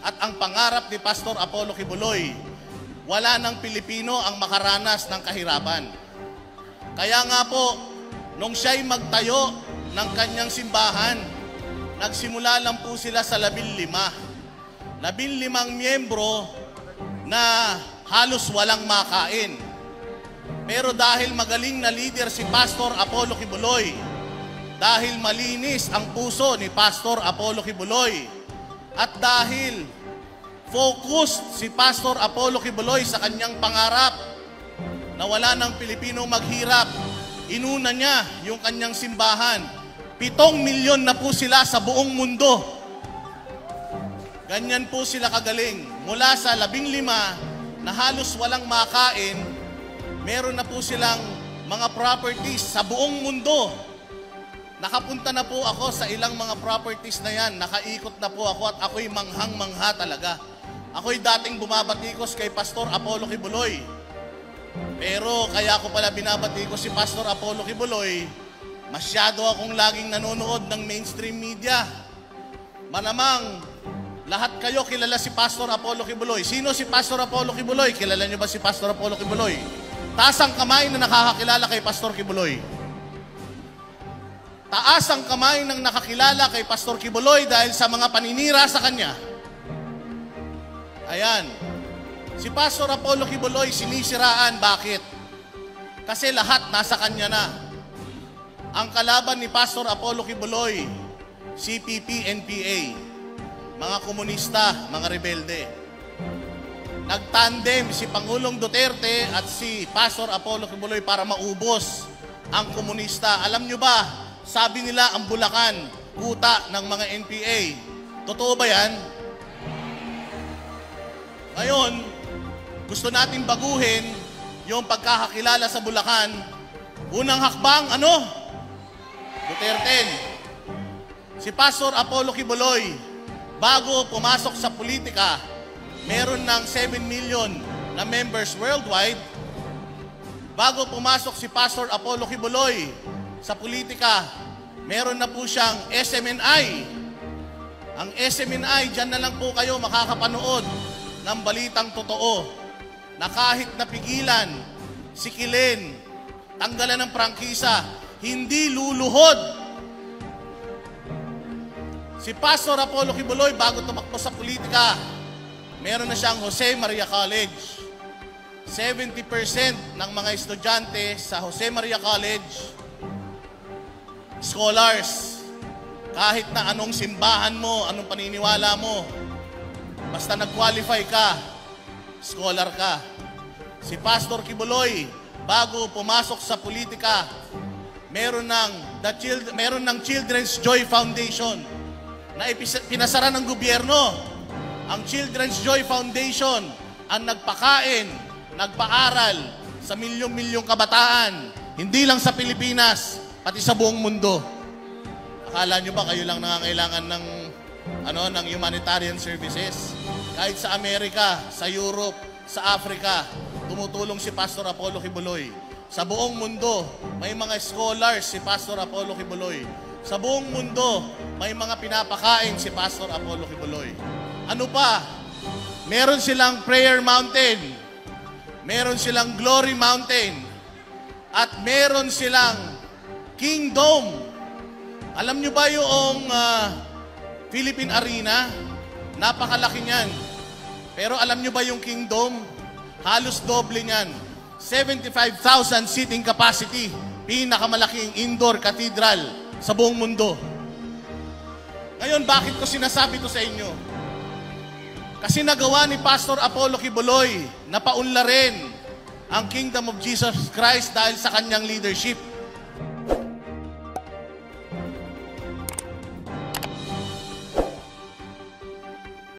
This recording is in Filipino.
at ang pangarap ni Pastor Apollo Kibuloy, wala ng Pilipino ang makaranas ng kahirapan. Kaya nga po, nung siya'y magtayo ng kanyang simbahan, nagsimula lang po sila sa 15 miyembro na halos walang makain. Pero dahil magaling na leader si Pastor Apollo Kibuloy, dahil malinis ang puso ni Pastor Apollo Kibuloy, at dahil focused si Pastor Apollo Kibuloy sa kanyang pangarap na wala ng Pilipino maghirap, inuna niya yung kanyang simbahan. 7 milyon na po sila sa buong mundo. Ganyan po sila kagaling. Mula sa 15 na halos walang makain, meron na po silang mga properties sa buong mundo. Nakapunta na po ako sa ilang mga properties na yan. Nakaikot na po ako at ako'y manghang-mangha talaga. Ako'y dating bumabatikos kay Pastor Apollo Kibuloy. Pero kaya ko pala binabatikos si Pastor Apollo Kibuloy, masyado akong laging nanonood ng mainstream media. Malamang lahat kayo kilala si Pastor Apollo Kibuloy. Sino si Pastor Apollo Kibuloy? Kilala niyo ba si Pastor Apollo Kibuloy? Taas ang kamay na nakakakilala kay Pastor Kibuloy. Taas ang kamay ng nakakilala kay Pastor Kibuloy dahil sa mga paninira sa kanya. Ayan. Si Pastor Apollo Kibuloy sinisiraan. Bakit? Kasi lahat nasa kanya na. Ang kalaban ni Pastor Apollo Kibuloy, CPP, NPA, mga komunista, mga rebelde. Nagtandem si Pangulong Duterte at si Pastor Apollo Kibuloy para maubos ang komunista. Alam nyo ba, sabi nila ang Bulacan, kuta ng mga NPA. Totoo ba yan? Ngayon, gusto natin baguhin yung pagkakakilala sa Bulacan. Unang hakbang, ano? Duterte. Si Pastor Apollo Kibuloy, bago pumasok sa politika, meron ng 7 million na members worldwide. Bago pumasok si Pastor Apollo Kibuloy sa politika, meron na po siyang SMNI. Ang SMNI, dyan na lang po kayo makakapanood ng balitang totoo na kahit napigilan, sikilin, tanggalan ng prangkisa, hindi luluhod. Si Pastor Apollo Kibuloy, bago tumakbo sa politika, meron na siyang Jose Maria College. 70% ng mga estudyante sa Jose Maria College, scholars. Kahit na anong simbahan mo, anong paniniwala mo, basta nag-qualify ka, scholar ka. Si Pastor Kibuloy, bago pumasok sa politika, meron ng Children's Joy Foundation na pinasara ng gobyerno. Ang Children's Joy Foundation ang nagpakain, nagpaaral sa milyong-milyong kabataan, hindi lang sa Pilipinas, pati sa buong mundo. Akala nyo ba kayo lang nangangailangan ng humanitarian services? Kahit sa Amerika, sa Europe, sa Africa, tumutulong si Pastor Apollo Kibuloy. Sa buong mundo, may mga scholars si Pastor Apollo Kibuloy. Sa buong mundo, may mga pinapakain si Pastor Apollo Kibuloy. Ano pa? Meron silang Prayer Mountain, meron silang Glory Mountain, at meron silang Kingdom. Alam nyo ba yung Philippine Arena? Napakalaki niyan. Pero alam nyo ba yung Kingdom? Halos doble niyan. 75,000 seating capacity. Pinakamalaking indoor cathedral sa buong mundo. Ngayon, bakit ko sinasabi to sa inyo? Kasi nagawa ni Pastor Apollo Kibuloy na paunlarin ang Kingdom of Jesus Christ dahil sa kanyang leadership.